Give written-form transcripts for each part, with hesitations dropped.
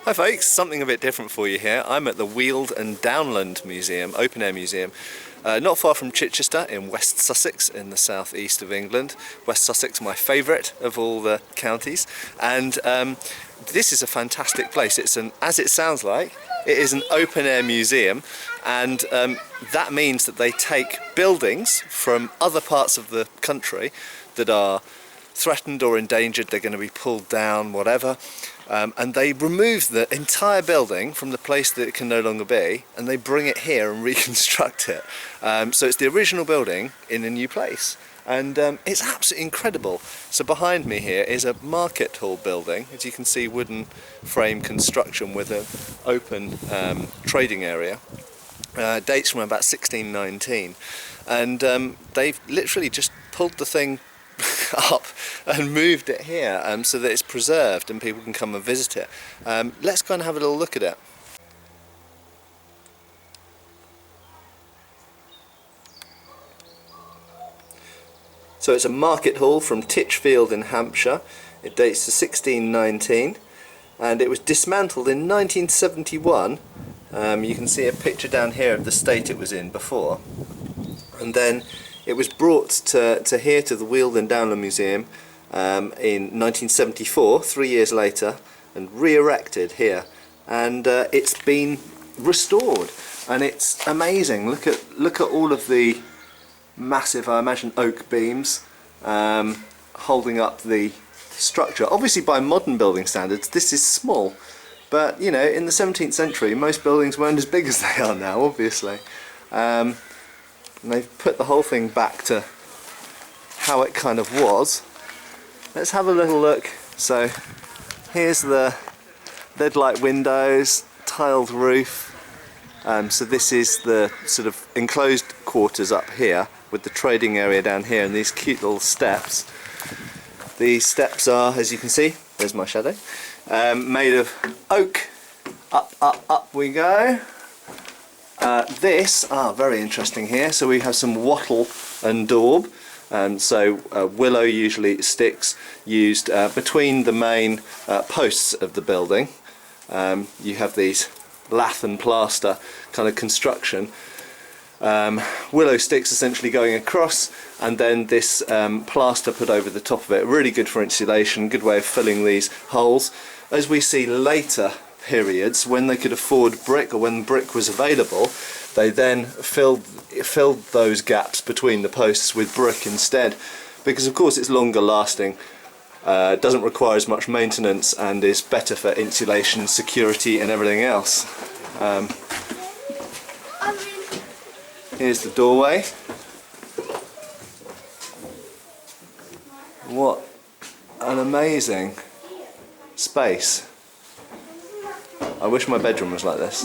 Hi folks, something a bit different for you here. I'm at the Weald and Downland Museum, open air museum, not far from Chichester in West Sussex in the southeast of England. West Sussex, my favourite of all the counties, and this is a fantastic place. It's as it sounds like, it is an open air museum, and that means that they take buildings from other parts of the country that are threatened or endangered, they're going to be pulled down, whatever, and they remove the entire building from the place that it can no longer be, and they bring it here and reconstruct it. So it's the original building in a new place, and it's absolutely incredible. So behind me here is a market hall building, as you can see, wooden frame construction with an open trading area. Dates from about 1619, and they've literally just pulled the thing up and moved it here so that it's preserved and people can come and visit it. Let's go and have a little look at it. So it's a market hall from Titchfield in Hampshire. It dates to 1619 and it was dismantled in 1971. You can see a picture down here of the state it was in before, and then it was brought to here, to the Weald and Downland Museum in 1974, 3 years later, and re-erected here, and it's been restored, and it's amazing. Look at all of the massive, I imagine, oak beams holding up the structure. Obviously by modern building standards this is small, but you know, in the 17th century most buildings weren't as big as they are now, obviously. And they've put the whole thing back to how it kind of was. Let's have a little look. So here's the lead-light windows, tiled roof. So this is the sort of enclosed quarters up here with the trading area down here and these cute little steps. These steps are, as you can see, there's my shadow, made of oak. Up we go. Very interesting here. So we have some wattle and daub. Willow usually sticks used between the main posts of the building. You have these lath and plaster kind of construction. Willow sticks essentially going across, and then this plaster put over the top of it. Really good for insulation, good way of filling these holes. As we see later periods, when they could afford brick, or when brick was available, they then filled those gaps between the posts with brick instead, because of course it's longer lasting, doesn't require as much maintenance, and is better for insulation, security and everything else. Here's the doorway. What an amazing space. I wish my bedroom was like this.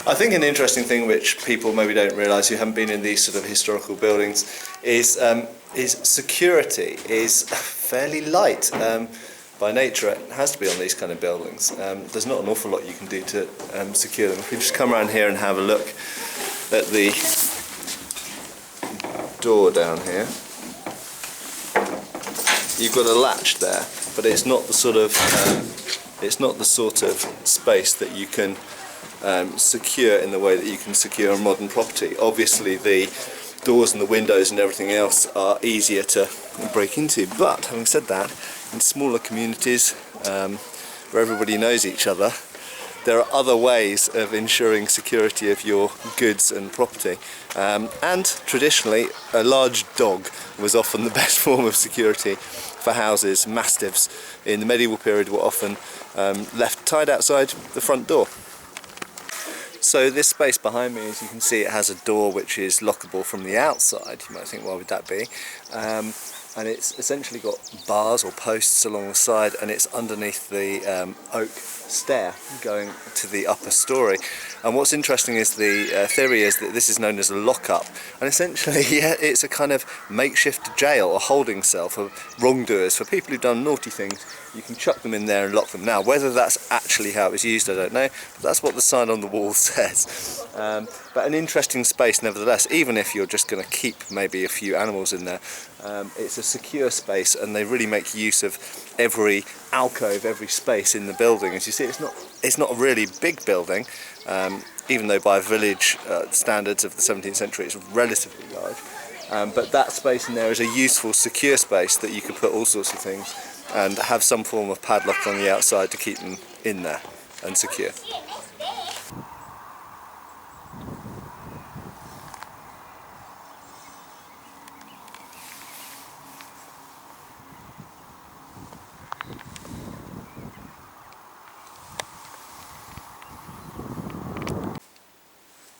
I think an interesting thing which people maybe don't realise who haven't been in these sort of historical buildings is security is fairly light. By nature it has to be on these kind of buildings. There's not an awful lot you can do to secure them. If we just come around here and have a look at the door down here, you've got a latch there, but it's not the sort of space that you can secure in the way that you can secure a modern property. Obviously the doors and the windows and everything else are easier to break into, but having said that, in smaller communities where everybody knows each other, there are other ways of ensuring security of your goods and property, and traditionally a large dog was often the best form of security for houses. Mastiffs in the medieval period were often left tied outside the front door. So this space behind me, as you can see, it has a door which is lockable from the outside. You might think, why would that be? And it's essentially got bars or posts along the side, and it's underneath the oak stair going to the upper story. And what's interesting is the theory is that this is known as a lock-up, and essentially yeah, it's a kind of makeshift jail or holding cell for wrongdoers, for people who've done naughty things. You can chuck them in there and lock them. Now, whether that's actually how it was used, I don't know, but that's what the sign on the wall says. But an interesting space nevertheless, even if you're just going to keep maybe a few animals in there. It's a secure space, and they really make use of every alcove, every space in the building. As you see, it's not a really big building, even though by village standards of the 17th century it's relatively large. But that space in there is a useful, secure space that you can put all sorts of things and have some form of padlock on the outside to keep them in there and secure.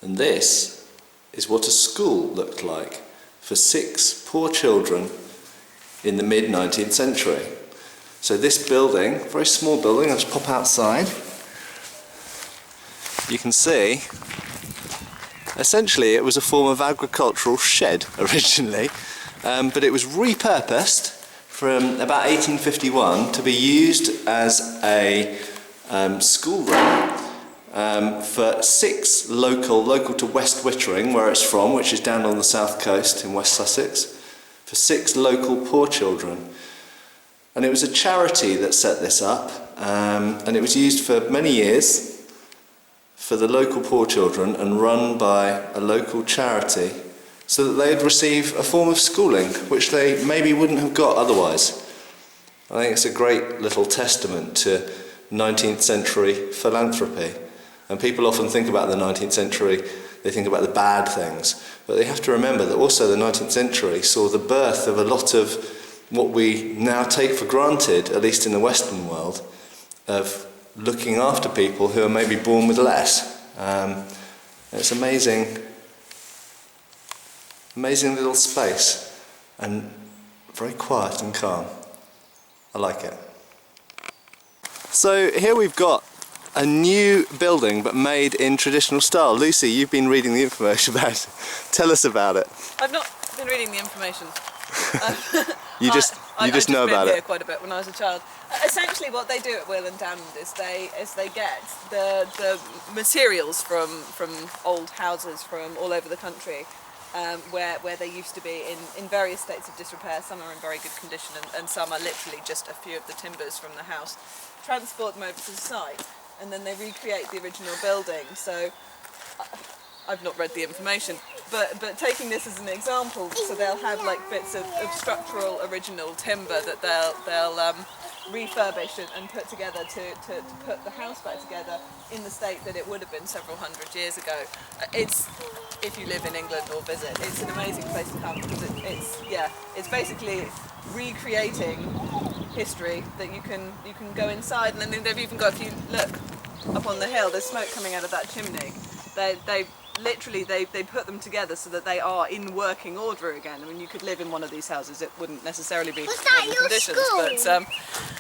And this is what a school looked like for 6 poor children in the mid-19th century. So this building, very small building, I'll just pop outside. You can see, essentially it was a form of agricultural shed originally, but it was repurposed from about 1851 to be used as a schoolroom for 6 local to West Wittering, where it's from, which is down on the south coast in West Sussex, for 6 local poor children. And it was a charity that set this up, and it was used for many years for the local poor children and run by a local charity so that they'd receive a form of schooling which they maybe wouldn't have got otherwise. I think it's a great little testament to 19th century philanthropy. And people often think about the 19th century, they think about the bad things, but they have to remember that also the 19th century saw the birth of a lot of what we now take for granted, at least in the Western world, of looking after people who are maybe born with less. It's amazing little space, and very quiet and calm. I like it. So here we've got a new building but made in traditional style. Lucy, you've been reading the information about it. Tell us about it. I've not been reading the information. You just know about it. Here quite a bit when I was a child. Essentially, what they do at Weald and Downland is they get the materials from old houses from all over the country, where they used to be in various states of disrepair. Some are in very good condition, and some are literally just a few of the timbers from the house. Transport them over to the site, and then they recreate the original building. So I've not read the information, but taking this as an example, so they'll have like bits of structural original timber that they'll refurbish and put together to put the house back together in the state that it would have been several hundred years ago. It's, if you live in England or visit, it's an amazing place to come, because it's basically recreating history that you can go inside. And then they've even got, if you look up on the hill, there's smoke coming out of that chimney. They literally put them together so that they are in working order again. I mean, you could live in one of these houses, it wouldn't necessarily be modern conditions, but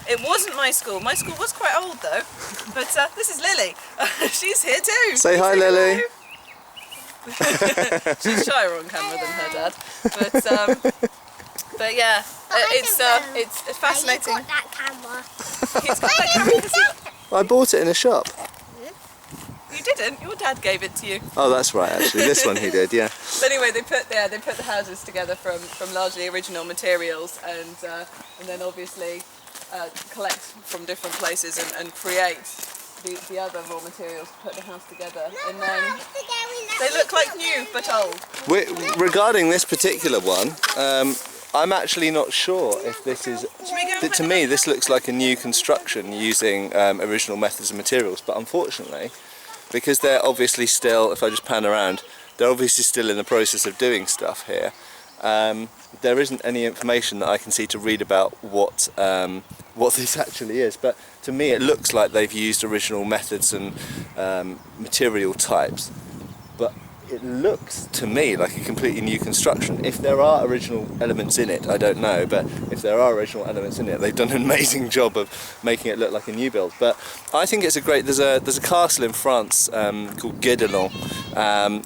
it wasn't my school. My school was quite old though. But this is Lily. She's here too. Say hi, Lily. She's shyer on camera than her dad, but yeah, it's fascinating. Got that camera. He's got that camera. I bought it in a shop. You didn't. Your dad gave it to you. Oh, that's right. Actually, this one he did. Yeah. But anyway, they put the houses together from largely original materials, and then obviously collect from different places and create the other raw materials to put the house together. And then they look like new but old. Regarding this particular one, I'm actually not sure if this is. To me, this looks like a new construction using original methods and materials, but unfortunately, because they're obviously still, if I just pan around, they're obviously still in the process of doing stuff here. There isn't any information that I can see to read about what this actually is, but to me it looks like they've used original methods and material types. But it looks to me like a completely new construction. If there are original elements in it, I don't know, but if there are original elements in it, they've done an amazing job of making it look like a new build. But I think it's a great, there's a castle in France called Guédelon,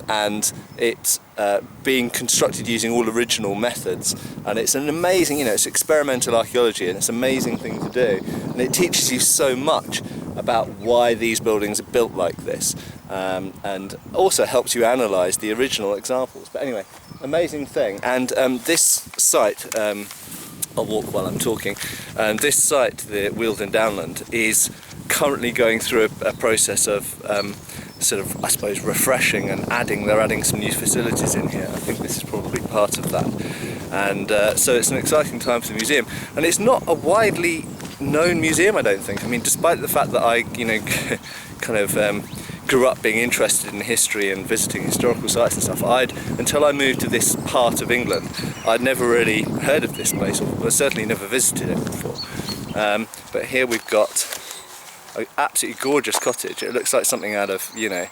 and it's being constructed using all original methods, and it's an amazing, you know, it's experimental archaeology, and it's an amazing thing to do, and it teaches you so much about why these buildings are built like this, and also helps you analyse the original examples. But anyway, amazing thing. And this site, I'll walk while I'm talking, this site, the Weald and Downland, is currently going through a process of sort of, I suppose, refreshing and they're adding some new facilities in here. I think this is probably part of that. And so it's an exciting time for the museum, and it's not a widely known museum, I don't think. I mean, despite the fact that I, you know, kind of grew up being interested in history and visiting historical sites and stuff, until I moved to this part of England, I'd never really heard of this place, or certainly never visited it before. But here we've got an absolutely gorgeous cottage. It looks like something out of, you know,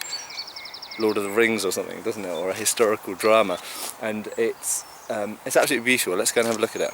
Lord of the Rings or something, doesn't it, or a historical drama, and it's absolutely beautiful. Let's go and have a look at it.